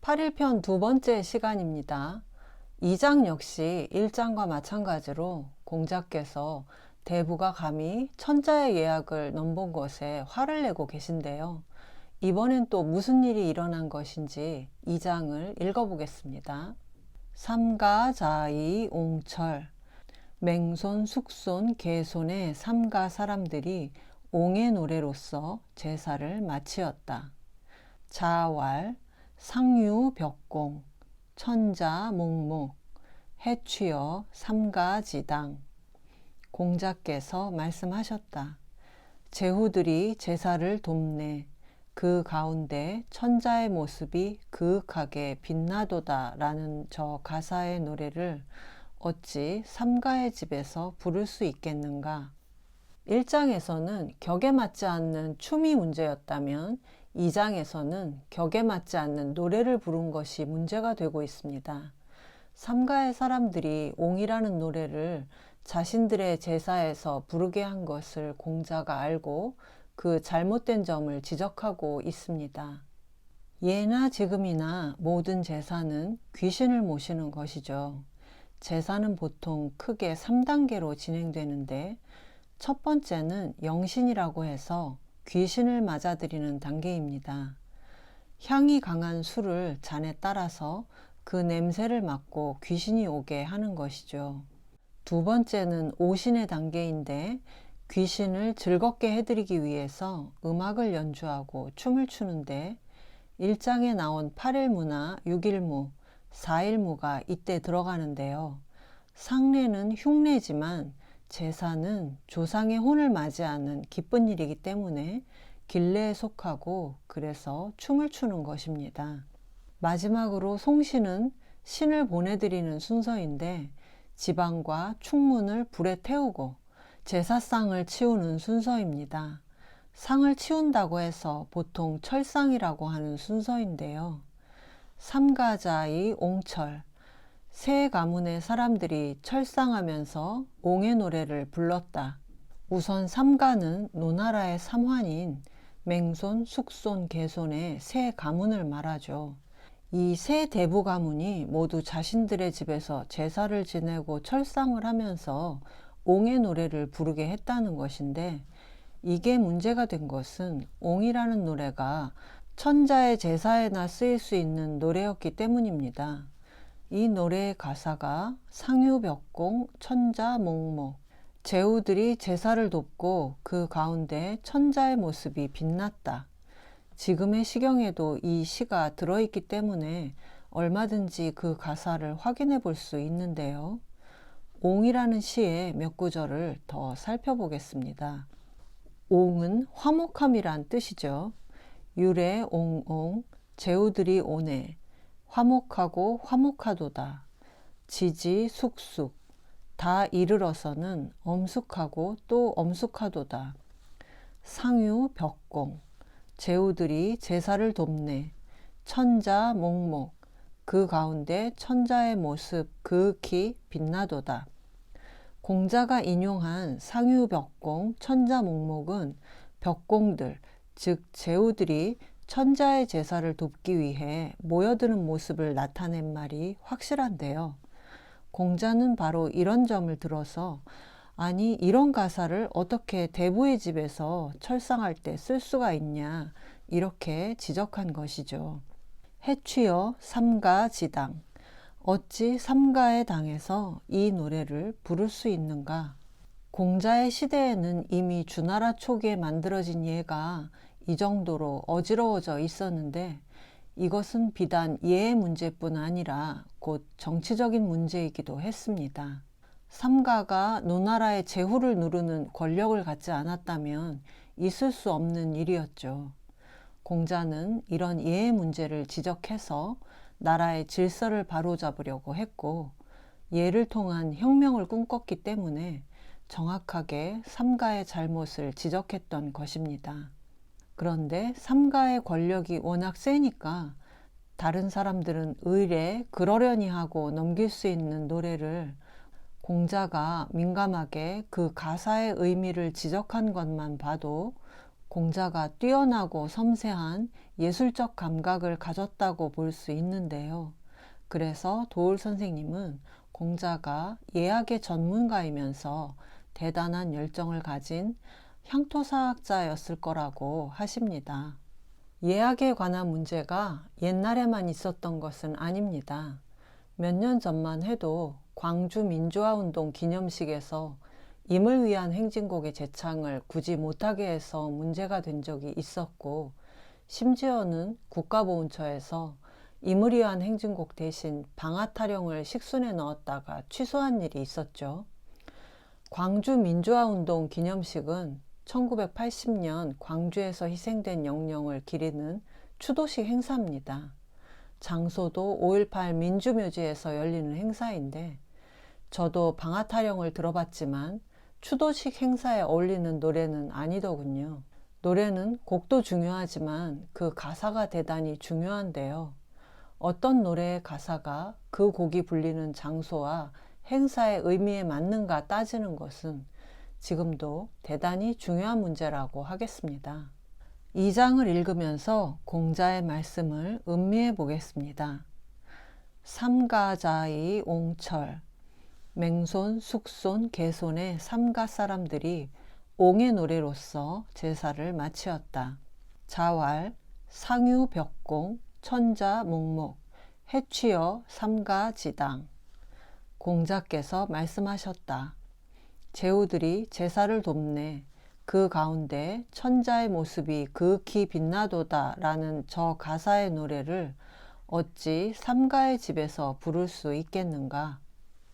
8일편 두 번째 시간입니다. 2장 역시 1장과 마찬가지로 공자께서 대부가 감히 천자의 예약을 넘본 것에 화를 내고 계신데요. 이번엔 또 무슨 일이 일어난 것인지 2장을 읽어보겠습니다. 삼가자의 옹철. 맹손, 숙손, 개손의 삼가 사람들이 옹의 노래로서 제사를 마치었다. 자왈, 상유, 벽공, 천자, 목목, 해취어, 삼가지당. 공자께서 말씀하셨다. 제후들이 제사를 돕네. 그 가운데 천자의 모습이 그윽하게 빛나도다 라는 저 가사의 노래를 어찌 삼가의 집에서 부를 수 있겠는가? 1장에서는 격에 맞지 않는 춤이 문제였다면 2장에서는 격에 맞지 않는 노래를 부른 것이 문제가 되고 있습니다. 삼가의 사람들이 옹이라는 노래를 자신들의 제사에서 부르게 한 것을 공자가 알고 그 잘못된 점을 지적하고 있습니다. 예나 지금이나 모든 제사는 귀신을 모시는 것이죠. 제사는 보통 크게 3단계로 진행되는데 첫 번째는 영신이라고 해서 귀신을 맞아들이는 단계입니다. 향이 강한 술을 잔에 따라서 그 냄새를 맡고 귀신이 오게 하는 것이죠. 두 번째는 오신의 단계인데 귀신을 즐겁게 해드리기 위해서 음악을 연주하고 춤을 추는데 1장에 나온 8일무나 6일무, 4일무가 이때 들어가는데요. 상례는 흉내지만 제사는 조상의 혼을 맞이하는 기쁜 일이기 때문에 길례에 속하고 그래서 춤을 추는 것입니다. 마지막으로 송신은 신을 보내드리는 순서인데 지방과 충문을 불에 태우고 제사상을 치우는 순서입니다. 상을 치운다고 해서 보통 철상이라고 하는 순서인데요. 삼가자의 옹철. 세 가문의 사람들이 철상하면서 옹의 노래를 불렀다. 우선 삼가는 노나라의 삼환인 맹손, 숙손, 개손의 세 가문을 말하죠. 이 세 대부 가문이 모두 자신들의 집에서 제사를 지내고 철상을 하면서 옹의 노래를 부르게 했다는 것인데 이게 문제가 된 것은 옹이라는 노래가 천자의 제사에나 쓰일 수 있는 노래였기 때문입니다. 이 노래의 가사가 상유벽공, 천자, 목목, 제후들이 제사를 돕고 그 가운데 천자의 모습이 빛났다. 지금의 시경에도 이 시가 들어있기 때문에 얼마든지 그 가사를 확인해 볼 수 있는데요. 옹이라는 시의 몇 구절을 더 살펴보겠습니다. 옹은 화목함이란 뜻이죠. 유래 옹옹, 제후들이 오네. 화목하고 화목하도다. 지지 숙숙, 다 이르러서는 엄숙하고 또 엄숙하도다. 상유 벽공, 제후들이 제사를 돕네. 천자 목목, 그 가운데 천자의 모습 그윽히 빛나도다. 공자가 인용한 상유 벽공, 천자 목목은 벽공들, 즉 제후들이 천자의 제사를 돕기 위해 모여드는 모습을 나타낸 말이 확실한데요. 공자는 바로 이런 점을 들어서 아니 이런 가사를 어떻게 대부의 집에서 철상할 때 쓸 수가 있냐 이렇게 지적한 것이죠. 해취어 삼가지당. 어찌 삼가의 당에서 이 노래를 부를 수 있는가? 공자의 시대에는 이미 주나라 초기에 만들어진 예가 이 정도로 어지러워져 있었는데 이것은 비단 예의 문제뿐 아니라 곧 정치적인 문제이기도 했습니다. 삼가가 노나라의 제후를 누르는 권력을 갖지 않았다면 있을 수 없는 일이었죠. 공자는 이런 예의 문제를 지적해서 나라의 질서를 바로잡으려고 했고 예를 통한 혁명을 꿈꿨기 때문에 정확하게 삼가의 잘못을 지적했던 것입니다. 그런데 삼가의 권력이 워낙 세니까 다른 사람들은 의례 그러려니 하고 넘길 수 있는 노래를 공자가 민감하게 그 가사의 의미를 지적한 것만 봐도 공자가 뛰어나고 섬세한 예술적 감각을 가졌다고 볼 수 있는데요. 그래서 도울 선생님은 공자가 예학의 전문가이면서 대단한 열정을 가진 향토사학자였을 거라고 하십니다. 예학에 관한 문제가 옛날에만 있었던 것은 아닙니다. 몇 년 전만 해도 광주 민주화운동 기념식에서 임을 위한 행진곡의 제창을 굳이 못하게 해서 문제가 된 적이 있었고, 심지어는 국가보훈처에서 임을 위한 행진곡 대신 방아타령을 식순에 넣었다가 취소한 일이 있었죠. 광주 민주화운동 기념식은 1980년 광주에서 희생된 영령을 기리는 추도식 행사입니다. 장소도 5.18 민주묘지에서 열리는 행사인데, 저도 방아타령을 들어봤지만 추도식 행사에 어울리는 노래는 아니더군요. 노래는 곡도 중요하지만 그 가사가 대단히 중요한데요. 어떤 노래의 가사가 그 곡이 불리는 장소와 행사의 의미에 맞는가 따지는 것은 지금도 대단히 중요한 문제라고 하겠습니다. 이 장을 읽으면서 공자의 말씀을 음미해 보겠습니다. 삼가자의 옹철, 맹손, 숙손, 개손의 삼가 사람들이 옹의 노래로서 제사를 마치었다. 자왈, 상유 벽공, 천자 묵목, 해취여 삼가지당. 공자께서 말씀하셨다. 제후들이 제사를 돕네. 그 가운데 천자의 모습이 극히 빛나도다 라는 저 가사의 노래를 어찌 삼가의 집에서 부를 수 있겠는가?